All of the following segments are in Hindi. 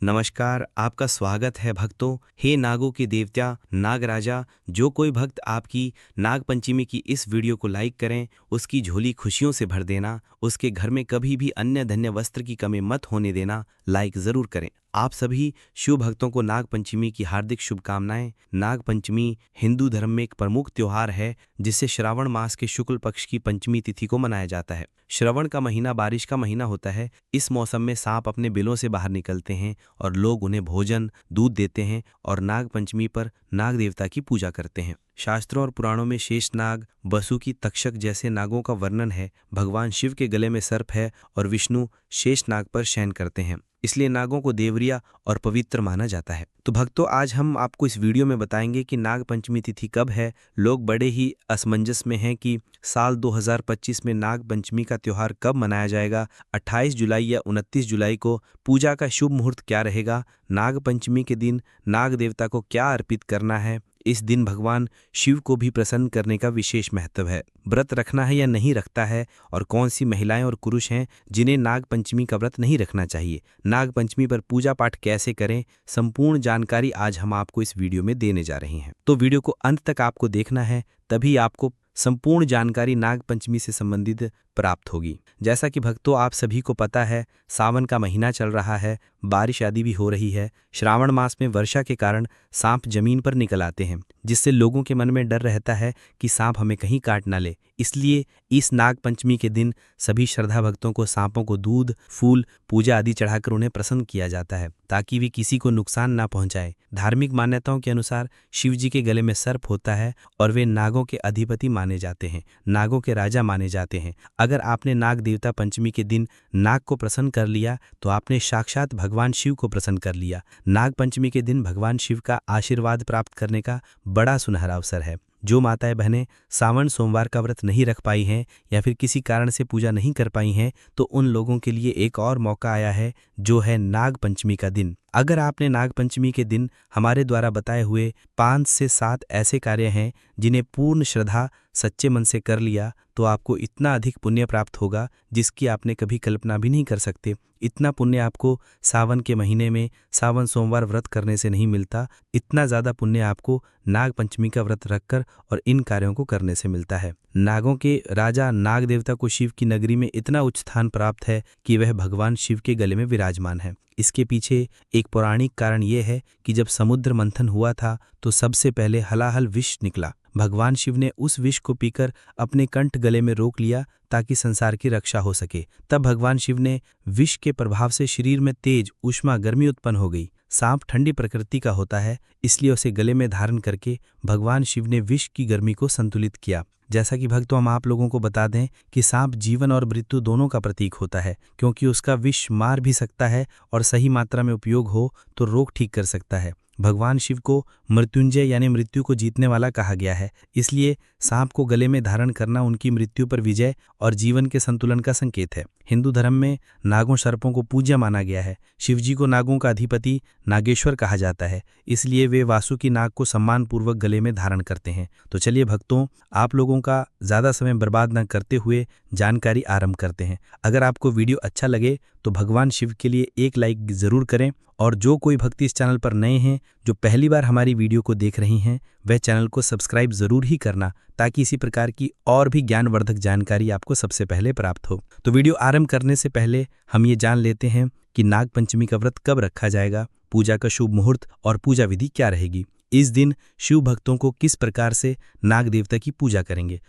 नमस्कार, आपका स्वागत है भक्तों। हे नागों के देवता नागराजा, जो कोई भक्त आपकी नाग पंचमी की इस वीडियो को लाइक करें, उसकी झोली खुशियों से भर देना। उसके घर में कभी भी अन्य धन्य वस्त्र की कमी मत होने देना। लाइक जरूर करें। आप सभी शिव भक्तों को नाग पंचमी की हार्दिक शुभकामनाएं। नाग पंचमी हिंदू धर्म में एक प्रमुख त्योहार है, जिसे श्रावण मास के शुक्ल पक्ष की पंचमी तिथि को मनाया जाता है। श्रवण का महीना बारिश का महीना होता है। इस मौसम में सांप अपने बिलों से बाहर निकलते हैं और लोग उन्हें भोजन दूध देते हैं और नाग पंचमी पर नाग देवता की पूजा करते हैं। शास्त्रों और पुराणों में शेषनाग, वसुकी, तक्षक जैसे नागों का वर्णन है। भगवान शिव के गले में सर्प है और विष्णु शेषनाग पर शयन करते हैं, इसलिए नागों को देवरिया और पवित्र माना जाता है। तो भक्तों, आज हम आपको इस वीडियो में बताएंगे कि नाग पंचमी तिथि कब है। लोग बड़े ही असमंजस में हैं कि साल 2025 में नाग पंचमी का त्यौहार कब मनाया जाएगा। 28 जुलाई या 29 जुलाई को पूजा का शुभ मुहूर्त क्या रहेगा। नाग पंचमी के दिन नाग देवता को क्या अर्पित करना है। इस दिन भगवान शिव को भी प्रसन्न करने का विशेष महत्व है। व्रत रखना है या नहीं रखता है, और कौन सी महिलाएं और पुरुष हैं जिन्हें नाग पंचमी का व्रत नहीं रखना चाहिए। नाग पंचमी पर पूजा पाठ कैसे करें, संपूर्ण जानकारी आज हम आपको इस वीडियो में देने जा रहे हैं। तो वीडियो को अंत तक आपको देखना है, तभी आपको संपूर्ण जानकारी नाग पंचमी से संबंधित प्राप्त होगी। जैसा कि भक्तों आप सभी को पता है, सावन का महीना चल रहा है, बारिश आदि भी हो रही है। श्रावण मास में वर्षा के कारण सांप जमीन पर निकल आते हैं, जिससे लोगों के मन में डर रहता है कि सांप हमें कहीं काट ना ले। इसलिए इस नाग पंचमी के दिन सभी श्रद्धा भक्तों को सांपों को दूध, फूल, पूजा आदि चढ़ाकर उन्हें प्रसन्न किया जाता है, ताकि वे किसी को नुकसान ना पहुंचाए। धार्मिक मान्यताओं के अनुसार शिव जी के गले में सर्प होता है और वे नागों के अधिपति माने जाते हैं, नागों के राजा माने जाते हैं। अगर आपने नाग देवता पंचमी के दिन नाग को प्रसन्न कर लिया, तो आपने साक्षात भगवान शिव को प्रसन्न कर लिया। नाग पंचमी के दिन भगवान शिव का आशीर्वाद प्राप्त करने का बड़ा सुनहरा अवसर है। जो माताएं बहनें सावन सोमवार का व्रत नहीं रख पाई हैं या फिर किसी कारण से पूजा नहीं कर पाई हैं, तो उन लोगों के लिए एक और मौका आया है, जो है नाग पंचमी का दिन। अगर आपने नाग पंचमी के दिन हमारे द्वारा बताए हुए 5 से 7 ऐसे कार्य हैं जिन्हें पूर्ण श्रद्धा सच्चे मन से कर लिया, तो आपको इतना अधिक पुण्य प्राप्त होगा जिसकी आपने कभी कल्पना भी नहीं कर सकते। इतना पुण्य आपको सावन के महीने में सावन सोमवार व्रत करने से नहीं मिलता। इतना ज़्यादा पुण्य आपको नाग पंचमी का व्रत रखकर और इन कार्यों को करने से मिलता है। नागों के राजा नाग देवता को शिव की नगरी में इतना उच्च स्थान प्राप्त है कि वह भगवान शिव के गले में विराजमान है। इसके पीछे एक पौराणिक कारण यह है कि जब समुद्र मंथन हुआ था, तो सबसे पहले हलाहल विष निकला। भगवान शिव ने उस विष को पीकर अपने कंठ गले में रोक लिया, ताकि संसार की रक्षा हो सके। तब भगवान शिव ने विष के प्रभाव से शरीर में तेज ऊष्मा गर्मी उत्पन्न हो गई। सांप ठंडी प्रकृति का होता है, इसलिए उसे गले में धारण करके भगवान शिव ने विष की गर्मी को संतुलित किया। जैसा कि भक्तों हम आप लोगों को बता दें कि सांप जीवन और मृत्यु दोनों का प्रतीक होता है, क्योंकि उसका विष मार भी सकता है और सही मात्रा में उपयोग हो तो रोग ठीक कर सकता है। भगवान शिव को मृत्युंजय यानी मृत्यु को जीतने वाला कहा गया है, इसलिए सांप को गले में धारण करना उनकी मृत्यु पर विजय और जीवन के संतुलन का संकेत है। हिंदू धर्म में नागों सर्पों को पूज्य माना गया है। शिवजी को नागों का अधिपति नागेश्वर कहा जाता है, इसलिए वे वासुकी नाग को सम्मानपूर्वक गले में धारण करते हैं। तो चलिए भक्तों, आप लोगों का ज़्यादा समय बर्बाद न करते हुए जानकारी आरंभ करते हैं। अगर आपको वीडियो अच्छा लगे तो भगवान शिव के लिए एक लाइक ज़रूर करें, और जो कोई भक्ति इस चैनल पर नए हैं, जो पहली बार हमारी वीडियो को देख रही हैं, वह चैनल को सब्सक्राइब ज़रूर ही करना, ताकि इसी प्रकार की और भी ज्ञानवर्धक जानकारी आपको सबसे पहले प्राप्त हो। तो वीडियो आरंभ करने से पहले हम ये जान लेते हैं कि नाग पंचमी का व्रत कब रखा जाएगा, पूजा का शुभ मुहूर्त और पूजा विधि क्या रहेगी। इस दिन शिव भक्तों को किस प्रकार से नाग देवता की पूजा करेंगे,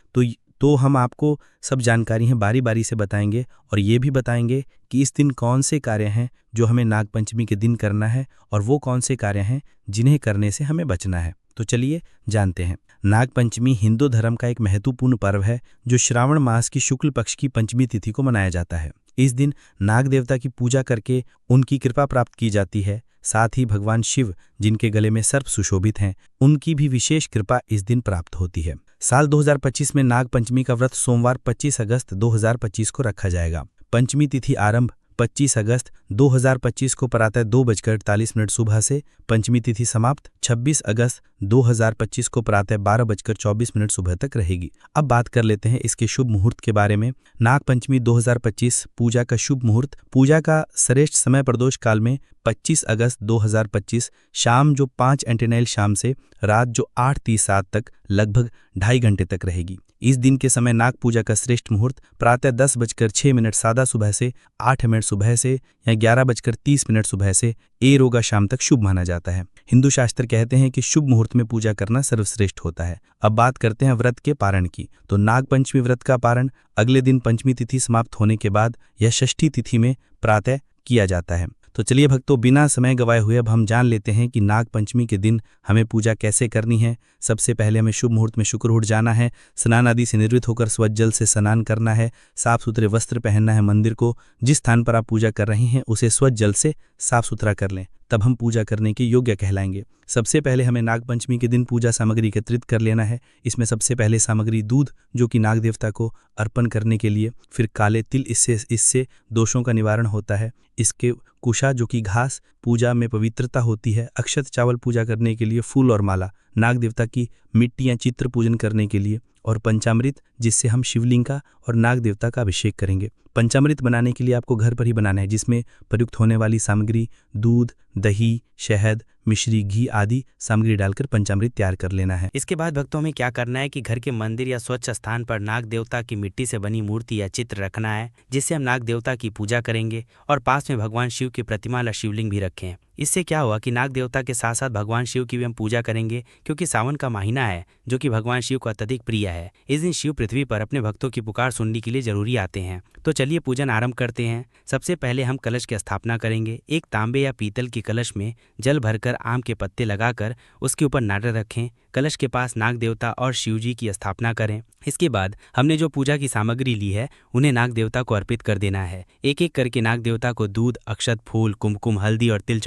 तो हम आपको सब जानकारी हैं बारी बारी से बताएंगे, और ये भी बताएंगे कि इस दिन कौन से कार्य हैं जो हमें नाग पंचमी के दिन करना है, और वो कौन से कार्य हैं जिन्हें करने से हमें बचना है। तो चलिए जानते हैं। नाग पंचमी हिंदू धर्म का एक महत्वपूर्ण पर्व है, जो श्रावण मास की शुक्ल पक्ष की पंचमी तिथि को मनाया जाता है। इस दिन नाग देवता की पूजा करके उनकी कृपा प्राप्त की जाती है। साथ ही भगवान शिव, जिनके गले में सर्प सुशोभित हैं, उनकी भी विशेष कृपा इस दिन प्राप्त होती है। साल 2025 में नाग पंचमी का व्रत सोमवार 25 अगस्त 2025 को रखा जाएगा। पंचमी तिथि आरंभ 25 अगस्त 2025 को प्रातः 2:48 सुबह से पंचमी तिथि समाप्त। 26 अगस्त 2025 को प्रातः 12:24 सुबह तक रहेगी। अब बात कर लेते हैं इसके शुभ मुहूर्त के बारे में। नाग पंचमी 2025 पूजा का शुभ मुहूर्त। पूजा का श्रेष्ठ समय प्रदोष काल में 25 अगस्त 2025 शाम जो 5 एंटेनाइल शाम से रात जो 8:37 तक लगभग 2.5 घंटे तक रहेगी। इस दिन के समय नाग पूजा का श्रेष्ठ मुहूर्त प्रातः 10:06 सादा सुबह से 8 मिनट सुबह से या 11:30 सुबह से रोगा शाम तक शुभ माना जाता है। हिंदू शास्त्र कहते हैं कि शुभ मुहूर्त में पूजा करना सर्वश्रेष्ठ होता है। अब बात करते हैं व्रत के पारण की। तो नाग पंचमी व्रत का पारण अगले दिन पंचमी तिथि समाप्त होने के बाद या षष्ठी तिथि में प्रातः किया जाता है। तो चलिए भक्तों, बिना समय गवाए हुए अब हम जान लेते हैं कि नाग पंचमी के दिन हमें पूजा कैसे करनी है। सबसे पहले हमें शुभ मुहूर्त में शुक्र उठ जाना है, स्नान आदि से निवृत्त होकर स्वच्छ जल से स्नान करना है, साफ सुथरे वस्त्र पहनना है। मंदिर को जिस स्थान पर आप पूजा कर रहे हैं उसे स्वच्छ जल से साफ सुथरा कर लें, तब हम पूजा करने के योग्य कहलाएंगे। सबसे पहले हमें नाग पंचमी के दिन पूजा सामग्री एकत्रित कर लेना है। इसमें सबसे पहले सामग्री दूध, जो कि नाग देवता को अर्पण करने के लिए, फिर काले तिल, इससे दोषों का निवारण होता है। इसके कुशा जो कि घास, पूजा में पवित्रता होती है। अक्षत चावल पूजा करने के लिए, फूल और माला नाग देवता की मिट्टी या चित्र पूजन करने के लिए, और पंचामृत जिससे हम शिवलिंग का और नाग देवता का अभिषेक करेंगे। पंचामृत बनाने के लिए आपको घर पर ही बनाना है, जिसमें प्रयुक्त होने वाली सामग्री दूध, दही, शहद, मिश्री, घी आदि सामग्री डालकर पंचामृत तैयार कर लेना है। इसके बाद भक्तों हमें क्या करना है कि घर के मंदिर या स्वच्छ स्थान पर नाग देवता की मिट्टी से बनी मूर्ति या चित्र रखना है, जिससे हम नाग देवता की पूजा करेंगे। और पास में भगवान शिव की प्रतिमा या शिवलिंग भी रखें। इससे क्या हुआ कि नाग देवता के साथ साथ भगवान शिव की भी हम पूजा करेंगे, क्योंकि सावन का महीना है जो कि भगवान शिव को अत्यधिक प्रिय है। इस दिन शिव पृथ्वी पर अपने भक्तों की पुकार सुनने के लिए जरूरी आते हैं। तो चलिए पूजन आरंभ करते हैं। सबसे पहले हम कलश की स्थापना करेंगे। एक तांबे या पीतल की कलश में जल भरकर आम के पत्ते लगाकर उसके ऊपर नारियल रखें। कलश के पास नाग देवता और शिव जी की स्थापना करें। इसके बाद हमने जो पूजा की सामग्री ली है उन्हें नाग देवता को अर्पित कर देना है। एक एक करके नाग देवता को दूध, अक्षत, फूल, कुमकुम, हल्दी और तिल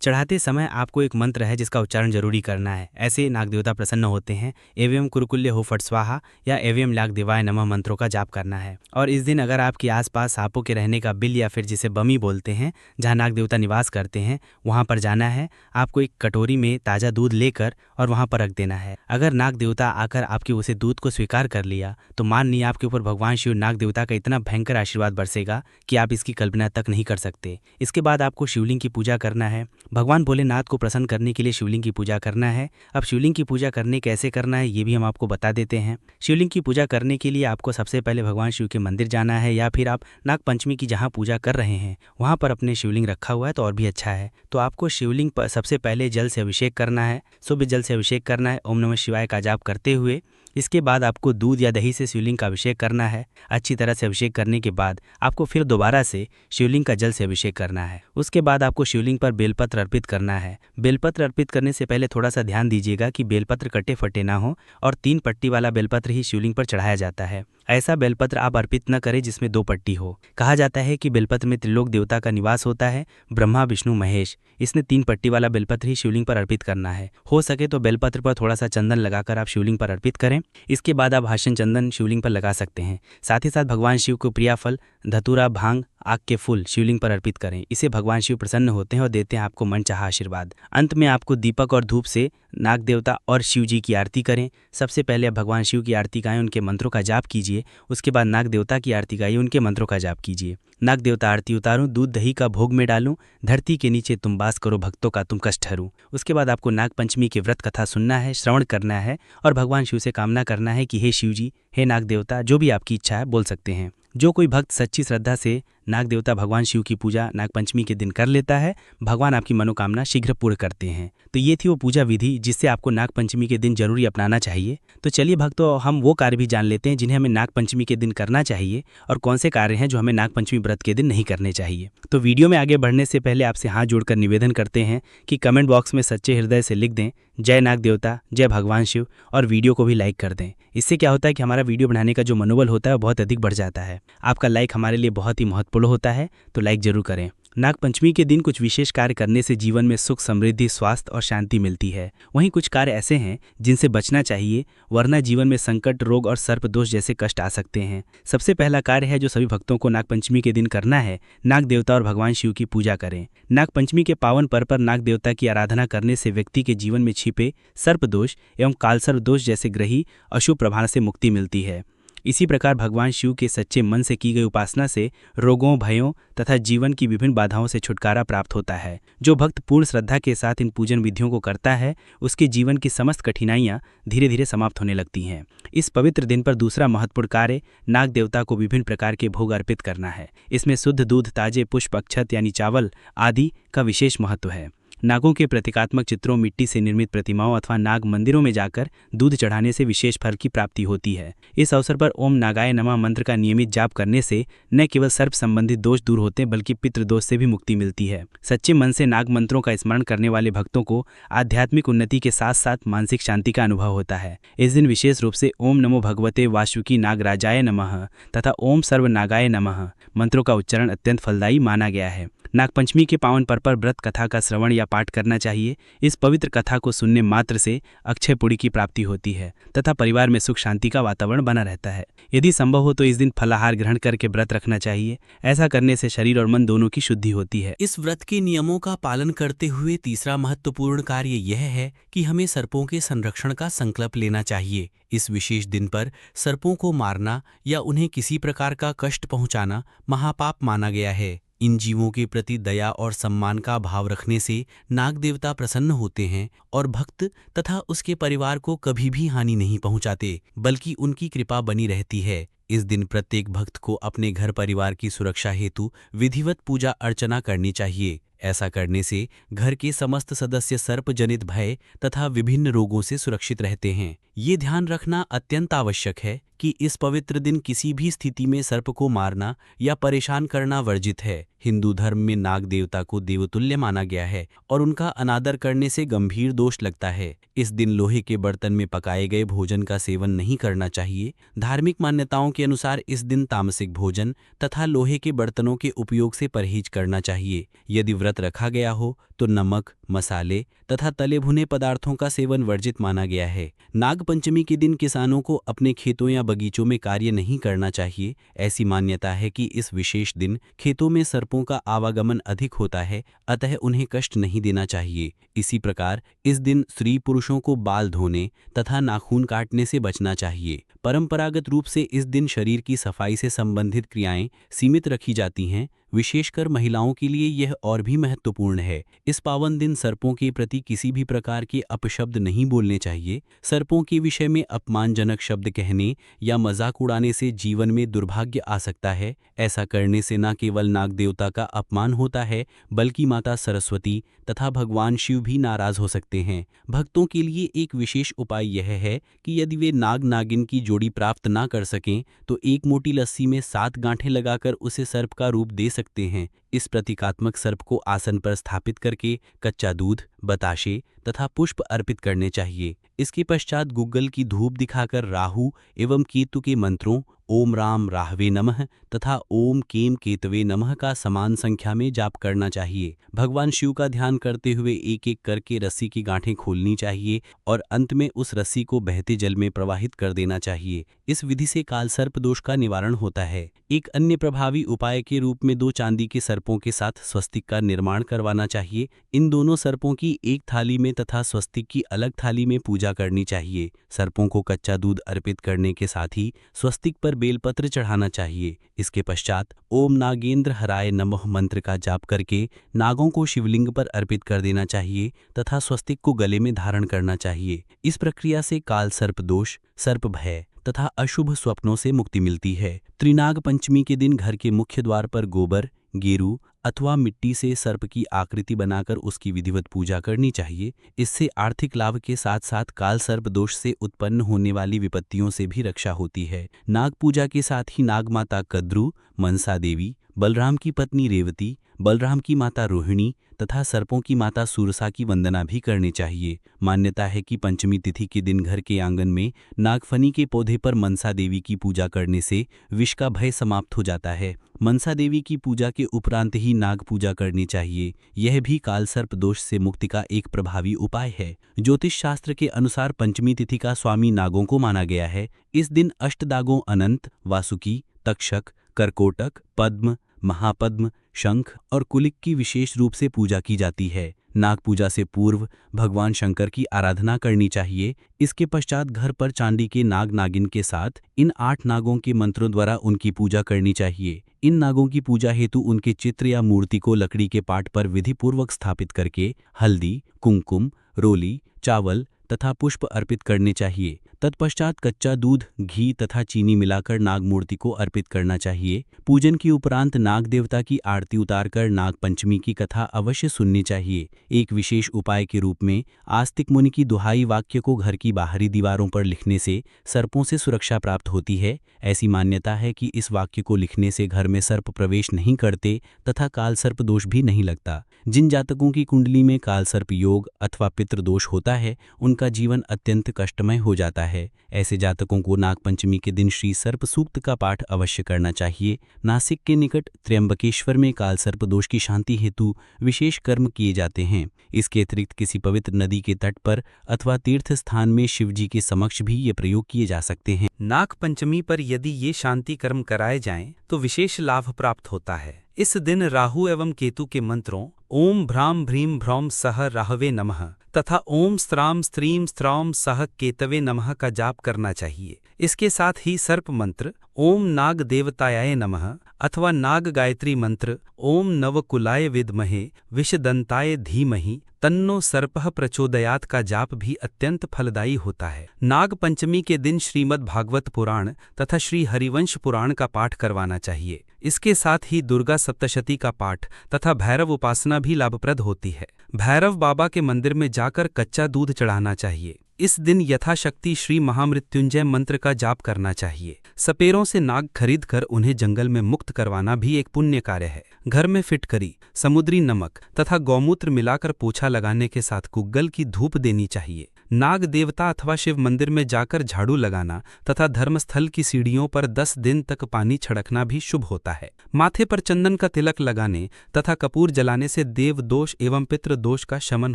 चढ़ाते समय आपको एक मंत्र है जिसका उच्चारण जरूरी करना है। ऐसे नाग देवता प्रसन्न होते हैं। एवं कुरकुल्य हो फट स्वाहा या एवं लाग देवाय नमः मंत्रों का जाप करना है। और इस दिन अगर आपके आसपास सांपों के रहने का बिल या फिर जिसे बमी बोलते हैं, जहाँ नाग देवता निवास करते हैं, वहाँ पर जाना है। आपको एक कटोरी में ताज़ा दूध लेकर और वहाँ पर रख देना है। अगर नाग देवता आकर आपके उसे दूध को स्वीकार कर लिया तो मानिए आपके ऊपर भगवान शिव नाग देवता का इतना भयंकर आशीर्वाद बरसेगा कि आप इसकी कल्पना तक नहीं कर सकते। इसके बाद आपको शिवलिंग की पूजा करना है। भगवान भोलेनाथ को प्रसन्न करने के लिए शिवलिंग की पूजा करना है। अब शिवलिंग की पूजा करने कैसे करना है ये भी हम आपको बता देते हैं। शिवलिंग की पूजा करने के लिए आपको सबसे पहले भगवान शिव के मंदिर जाना है, या फिर आप नाग पंचमी की जहाँ पूजा कर रहे हैं वहाँ पर अपने शिवलिंग रखा हुआ है तो और भी अच्छा है। तो आपको शिवलिंग पर सबसे पहले जल से अभिषेक करना है। शुभ जल से अभिषेक करना है ओम नमः शिवाय का जाप करते हुए। इसके बाद आपको दूध या दही से शिवलिंग का अभिषेक करना है। अच्छी तरह से अभिषेक करने के बाद आपको फिर दोबारा से शिवलिंग का जल से अभिषेक करना है। उसके बाद आपको शिवलिंग पर बेलपत्र अर्पित करना है। बेलपत्र अर्पित करने से पहले थोड़ा सा ध्यान दीजिएगा कि बेलपत्र कटे फटे ना हो, और 3 पट्टी वाला बेलपत्र ही शिवलिंग पर चढ़ाया जाता है। ऐसा बेलपत्र आप अर्पित न करें जिसमें 2 पट्टी हो। कहा जाता है कि बेलपत्र में त्रिलोक देवता का निवास होता है, ब्रह्मा, विष्णु, महेश। इसने 3 पट्टी वाला बेलपत्र ही शिवलिंग पर अर्पित करना है। हो सके तो बेलपत्र पर थोड़ा सा चंदन लगाकर आप शिवलिंग पर अर्पित करें। इसके बाद आप भाषण चंदन शिवलिंग पर लगा सकते हैं। साथ ही साथ भगवान शिव को प्रिय फल धतूरा, भांग, आग के फूल शिवलिंग पर अर्पित करें। इसे भगवान शिव प्रसन्न होते हैं और देते हैं आपको मनचाहा आशीर्वाद। अंत में आपको दीपक और धूप से नाग देवता और शिव जी की आरती करें। सबसे पहले आप भगवान शिव की आरती गाएं, उनके मंत्रों का जाप कीजिए। उसके बाद नाग देवता की आरती गाइए, उनके मंत्रों का जाप कीजिए। नाग देवता आरती उतारूं, दूध दही का भोग में डालूं, धरती के नीचे तुम वास करो, भक्तों का तुम कष्ट हरू। उसके बाद आपको नाग पंचमी की व्रत कथा सुनना है, श्रवण करना है और भगवान शिव से कामना करना है कि हे शिव जी, हे नाग देवता, जो भी आपकी इच्छा है बोल सकते हैं। जो कोई भक्त सच्ची श्रद्धा से नाग देवता भगवान शिव की पूजा नाग पंचमी के दिन कर लेता है, भगवान आपकी मनोकामना शीघ्र पूर्ण करते हैं। तो ये थी वो पूजा विधि जिससे आपको नाग पंचमी के दिन जरूरी अपनाना चाहिए। तो चलिए भक्तों, हम वो कार्य भी जान लेते हैं जिन्हें हमें नाग पंचमी के दिन करना चाहिए और कौन से कार्य हैं जो हमें नाग पंचमी व्रत के दिन नहीं करने चाहिए। तो वीडियो में आगे बढ़ने से पहले आपसे हाथ जोड़कर निवेदन करते हैं कि कमेंट बॉक्स में सच्चे हृदय से लिख दें जय नाग देवता, जय भगवान शिव, और वीडियो को भी लाइक कर दें। इससे क्या होता है कि हमारा वीडियो बनाने का जो मनोबल होता है वो बहुत अधिक बढ़ जाता है। आपका लाइक हमारे लिए बहुत ही महत्वपूर्ण होता है, तो लाइक जरूर करें। नागपंचमी के दिन कुछ विशेष कार्य करने से जीवन में सुख, समृद्धि, स्वास्थ्य और शांति मिलती है। वहीं कुछ कार्य ऐसे हैं जिनसे बचना चाहिए, वरना जीवन में संकट, रोग और सर्प दोष जैसे कष्ट आ सकते हैं। सबसे पहला कार्य है जो सभी भक्तों को नागपंचमी के दिन करना है, नाग देवता और भगवान शिव की पूजा करें। नागपंचमी के पावन पर्व पर नाग देवता की आराधना करने से व्यक्ति के जीवन में छिपे सर्प दोष एवं कालसर्प दोष जैसे ग्रही अशुभ प्रभाव से मुक्ति मिलती है। इसी प्रकार भगवान शिव के सच्चे मन से की गई उपासना से रोगों, भयों तथा जीवन की विभिन्न बाधाओं से छुटकारा प्राप्त होता है। जो भक्त पूर्ण श्रद्धा के साथ इन पूजन विधियों को करता है, उसके जीवन की समस्त कठिनाइयां धीरे धीरे समाप्त होने लगती हैं। इस पवित्र दिन पर दूसरा महत्वपूर्ण कार्य नाग देवता को विभिन्न प्रकार के भोग अर्पित करना है। इसमें शुद्ध दूध, ताजे पुष्प, अक्षत यानी चावल आदि का विशेष महत्व है। नागों के प्रतीकात्मक चित्रों, मिट्टी से निर्मित प्रतिमाओं अथवा नाग मंदिरों में जाकर दूध चढ़ाने से विशेष फल की प्राप्ति होती है। इस अवसर पर ओम नागाय नमः मंत्र का नियमित जाप करने से न केवल सर्प संबंधित दोष दूर होते हैं, बल्कि पितृ दोष से भी मुक्ति मिलती है। सच्चे मन से नाग मंत्रों का स्मरण करने वाले भक्तों को आध्यात्मिक उन्नति के साथ साथ मानसिक शांति का अनुभव होता है। इस दिन विशेष रूप से ओम नमो भगवते वासुकी नागराजाय नमः तथा ओम सर्व नागाय नमः मंत्रों का उच्चारण अत्यंत फलदायी माना गया है। नागपंचमी के पावन पर्व पर व्रत कथा का श्रवण या पाठ करना चाहिए। इस पवित्र कथा को सुनने मात्र से अक्षय पुण्य की प्राप्ति होती है तथा परिवार में सुख शांति का वातावरण बना रहता है। यदि संभव हो तो इस दिन फलाहार ग्रहण करके व्रत रखना चाहिए। ऐसा करने से शरीर और मन दोनों की शुद्धि होती है। इस व्रत के नियमों का पालन करते हुए तीसरा महत्वपूर्ण कार्य यह है कि हमें सर्पों के संरक्षण का संकल्प लेना चाहिए। इस विशेष दिन पर सर्पों को मारना या उन्हें किसी प्रकार का कष्ट पहुंचाना महापाप माना गया है। इन जीवों के प्रति दया और सम्मान का भाव रखने से नाग देवता प्रसन्न होते हैं और भक्त तथा उसके परिवार को कभी भी हानि नहीं पहुंचाते, बल्कि उनकी कृपा बनी रहती है। इस दिन प्रत्येक भक्त को अपने घर परिवार की सुरक्षा हेतु विधिवत पूजा अर्चना करनी चाहिए। ऐसा करने से घर के समस्त सदस्य सर्प जनित भय तथा विभिन्न रोगों से सुरक्षित रहते हैं। ये ध्यान रखना अत्यंत आवश्यक है कि इस पवित्र दिन किसी भी स्थिति में सर्प को मारना या परेशान करना वर्जित है। हिंदू धर्म में नाग देवता को देवतुल्य माना गया है और उनका अनादर करने से गंभीर दोष लगता है। इस दिन लोहे के बर्तन में पकाए गए भोजन का सेवन नहीं करना चाहिए। धार्मिक मान्यताओं के अनुसार इस दिन तामसिक भोजन तथा लोहे के बर्तनों के उपयोग से परहेज करना चाहिए। यदि व्रत रखा गया हो तो नमक, मसाले तथा तले भुने पदार्थों का सेवन वर्जित माना गया है। नाग पंचमी के दिन किसानों को अपने खेतों या बगीचों में कार्य नहीं करना चाहिए। ऐसी मान्यता है कि इस विशेष दिन खेतों में सर्पों का आवागमन अधिक होता है, अतः उन्हें कष्ट नहीं देना चाहिए। इसी प्रकार इस दिन स्त्री पुरुषों को बाल धोने तथा नाखून काटने से बचना चाहिए। परंपरागत रूप से इस दिन शरीर की सफाई से संबंधित क्रियाएं सीमित रखी जाती हैं। विशेषकर महिलाओं के लिए यह और भी महत्वपूर्ण है। इस पावन दिन सर्पों के प्रति किसी भी प्रकार के अपशब्द नहीं बोलने चाहिए। सर्पों के विषय में अपमानजनक शब्द कहने या मजाक उड़ाने से जीवन में दुर्भाग्य आ सकता है। ऐसा करने से न केवल नाग देवता का अपमान होता है, बल्कि माता सरस्वती तथा भगवान शिव भी नाराज हो सकते हैं। भक्तों के लिए एक विशेष उपाय यह है कि यदि वे नाग नागिन की जोड़ी प्राप्त ना कर सकें तो एक मोटी लस्सी में 7 गांठें लगाकर उसे सर्प का रूप दे सकते हैं। इस प्रतीकात्मक सर्प को आसन पर स्थापित करके कच्चा दूध, बताशे तथा पुष्प अर्पित करने चाहिए। इसके पश्चात गुग्गल की धूप दिखाकर राहु एवं केतु के मंत्रों ओम राम राहवे नमः तथा ओम केम केतवे नमः का समान संख्या में जाप करना चाहिए। भगवान शिव का ध्यान करते हुए एक एक करके रस्सी की गांठें खोलनी चाहिए और अंत में उस रस्सी को बहते जल में प्रवाहित कर देना चाहिए। इस विधि से काल सर्प दोष का निवारण होता है। एक अन्य प्रभावी उपाय के रूप में 2 चांदी के सर्पों के साथ स्वस्तिक का निर्माण करवाना चाहिए। इन दोनों सर्पों की एक थाली में तथा स्वस्तिक की अलग थाली में पूजा करनी चाहिए। सर्पों को कच्चा दूध अर्पित करने के साथ ही स्वस्तिक पर बेलपत्र चढ़ाना चाहिए। इसके पश्चात ओम नागेंद्र हराय नमः मंत्र का जाप करके नागों को शिवलिंग पर अर्पित कर देना चाहिए तथा स्वस्तिक को गले में धारण करना चाहिए। इस प्रक्रिया से काल सर्प दोष, सर्प भय तथा अशुभ स्वप्नों से मुक्ति मिलती है। त्रिनाग पंचमी के दिन घर के मुख्य द्वार पर गोबर, गेरू अथवा मिट्टी से सर्प की आकृति बनाकर उसकी विधिवत पूजा करनी चाहिए। इससे आर्थिक लाभ के साथ साथ काल सर्प दोष से उत्पन्न होने वाली विपत्तियों से भी रक्षा होती है। नाग पूजा के साथ ही नाग माता कद्रू, मनसा देवी, बलराम की पत्नी रेवती, बलराम की माता रोहिणी तथा सर्पों की माता सूरसा की वंदना भी करनी चाहिए। मान्यता है कि पंचमी तिथि के दिन घर के आंगन में नागफनी के पौधे पर मनसा देवी की पूजा करने से विष का भय समाप्त हो जाता है। मनसा देवी की पूजा के उपरांत ही नाग पूजा करनी चाहिए। यह भी काल सर्प दोष से मुक्ति का एक प्रभावी उपाय है। ज्योतिष शास्त्र के अनुसार पंचमी तिथि का स्वामी नागों को माना गया है। इस दिन अष्टदागों अनंत, वासुकी, तक्षक, करकोटक, पद्म, महापद्म, शंख और कुलिक की विशेष रूप से पूजा की जाती है। नाग पूजा से पूर्व भगवान शंकर की आराधना करनी चाहिए। इसके पश्चात घर पर चांदी के नाग नागिन के साथ इन 8 नागों के मंत्रों द्वारा उनकी पूजा करनी चाहिए। इन नागों की पूजा हेतु उनके चित्र या मूर्ति को लकड़ी के पाट पर विधिपूर्वक स्थापित करके हल्दी, कुमकुम, रोली, चावल तथा पुष्प अर्पित करने चाहिए। तत्पश्चात कच्चा दूध, घी तथा चीनी मिलाकर नाग मूर्ति को अर्पित करना चाहिए। पूजन के उपरांत नाग देवता की आरती उतारकर नाग पंचमी की कथा अवश्य सुननी चाहिए। एक विशेष उपाय के रूप में आस्तिक मुनि की दुहाई वाक्य को घर की बाहरी दीवारों पर लिखने से सर्पों से सुरक्षा प्राप्त होती है। ऐसी मान्यता है कि इस वाक्य को लिखने से घर में सर्प प्रवेश नहीं करते तथा काल सर्प दोष भी नहीं लगता। जिन जातकों की कुंडली में काल सर्प योग अथवा पितृदोष होता है, उनका जीवन अत्यंत कष्टमय हो जाता है। ऐसे जातकों को नागपंचमी के दिन श्री सर्प सूक्त का पाठ अवश्य करना चाहिए। नासिक के निकट त्र्यंबकेश्वर में काल सर्प दोष की शांति हेतु विशेष कर्म किए जाते हैं। इसके अतिरिक्त किसी पवित्र नदी के तट पर अथवा तीर्थ स्थान में शिवजी के समक्ष भी ये प्रयोग किए जा सकते हैं। नाग पंचमी पर यदि ये शांति कर्म कराए जाएं तो विशेष लाभ प्राप्त होता है। इस दिन राहु एवं केतु के मंत्रों ओम भ्राम भ्रीम भ्रौम सह राहवे नमः तथा ओम स्त्राम स्त्रीम स्त्रौम सह केतवे नमः का जाप करना चाहिए। इसके साथ ही सर्प मंत्र ओम नाग देवताय नमः अथवा नाग गायत्री मंत्र ओम नवकुलाय विद्महे विषदंताय धीमहि तन्नो सर्पः प्रचोदयात् का जाप भी अत्यंत फलदायी होता है। नाग पंचमी के दिन श्रीमद् भागवत पुराण तथा श्री हरिवंश पुराण का पाठ करवाना चाहिए। इसके साथ ही दुर्गा सप्तशती का पाठ तथा भैरव उपासना भी लाभप्रद होती है। भैरव बाबा के मंदिर में जाकर कच्चा दूध चढ़ाना चाहिए। इस दिन यथाशक्ति श्री महामृत्युंजय मंत्र का जाप करना चाहिए। सपेरों से नाग खरीदकर उन्हें जंगल में मुक्त करवाना भी एक पुण्य कार्य है। घर में फिटकरी, समुद्री नमक तथा गौमूत्र मिलाकर पोछा लगाने के साथ गुग्गल की धूप देनी चाहिए। नाग देवता अथवा शिव मंदिर में जाकर झाड़ू लगाना तथा धर्मस्थल की सीढ़ियों पर 10 दिन तक पानी छिड़कना भी शुभ होता है। माथे पर चंदन का तिलक लगाने तथा कपूर जलाने से देव दोष एवं पितृ दोष का शमन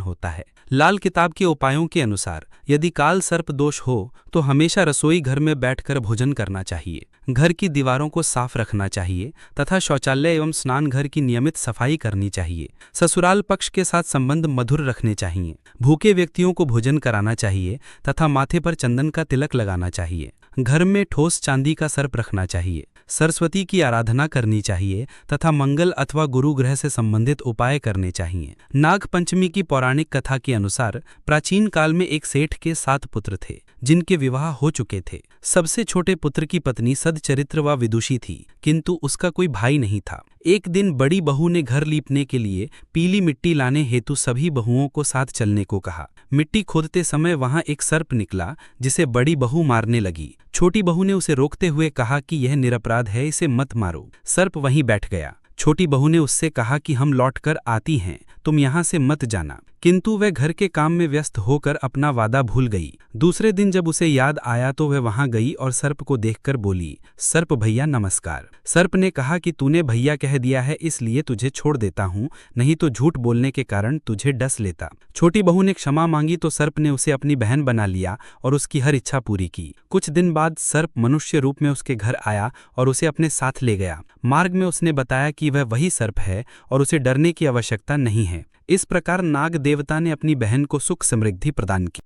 होता है। लाल किताब के उपायों के अनुसार यदि काल सर्प दोष हो तो हमेशा रसोई घर में बैठकर भोजन करना चाहिए। घर की दीवारों को साफ रखना चाहिए तथा शौचालय एवं स्नान घर की नियमित सफाई करनी चाहिए। ससुराल पक्ष के साथ संबंध मधुर रखने चाहिए। भूखे व्यक्तियों को भोजन कराना चाहिए तथा माथे पर चंदन का तिलक लगाना चाहिए। घर में ठोस चांदी का सर्प रखना चाहिए। सरस्वती की आराधना करनी चाहिए तथा मंगल अथवा गुरु ग्रह से संबंधित उपाय करने चाहिए। नाग पंचमी की पौराणिक कथा के अनुसार प्राचीन काल में एक सेठ के 7 पुत्र थे जिनके विवाह हो चुके थे। सबसे छोटे पुत्र की पत्नी सदचरित्र व विदुषी थी, किंतु उसका कोई भाई नहीं था। एक दिन बड़ी बहू ने घर लीपने के लिए पीली मिट्टी लाने हेतु सभी बहुओं को साथ चलने को कहा। मिट्टी खोदते समय वहां एक सर्प निकला जिसे बड़ी बहू मारने लगी। छोटी बहू ने उसे रोकते हुए कहा कि यह निरपराध है, इसे मत मारो। सर्प वहीं बैठ गया। छोटी बहू ने उससे कहा कि हम लौटकर आती हैं, तुम यहाँ से मत जाना, किंतु वह घर के काम में व्यस्त होकर अपना वादा भूल गई। दूसरे दिन जब उसे याद आया तो वह वहां गई और सर्प को देखकर बोली, सर्प भैया नमस्कार। सर्प ने कहा कि तूने भैया कह दिया है इसलिए तुझे छोड़ देता हूँ, नहीं तो झूठ बोलने के कारण तुझे डस लेता। छोटी बहू ने क्षमा मांगी तो सर्प ने उसे अपनी बहन बना लिया और उसकी हर इच्छा पूरी की। कुछ दिन बाद सर्प मनुष्य रूप में उसके घर आया और उसे अपने साथ ले गया। मार्ग में उसने बताया कि वह वही सर्प है और उसे डरने की आवश्यकता नहीं है। इस प्रकार नाग देवता ने अपनी बहन को सुख समृद्धि प्रदान की।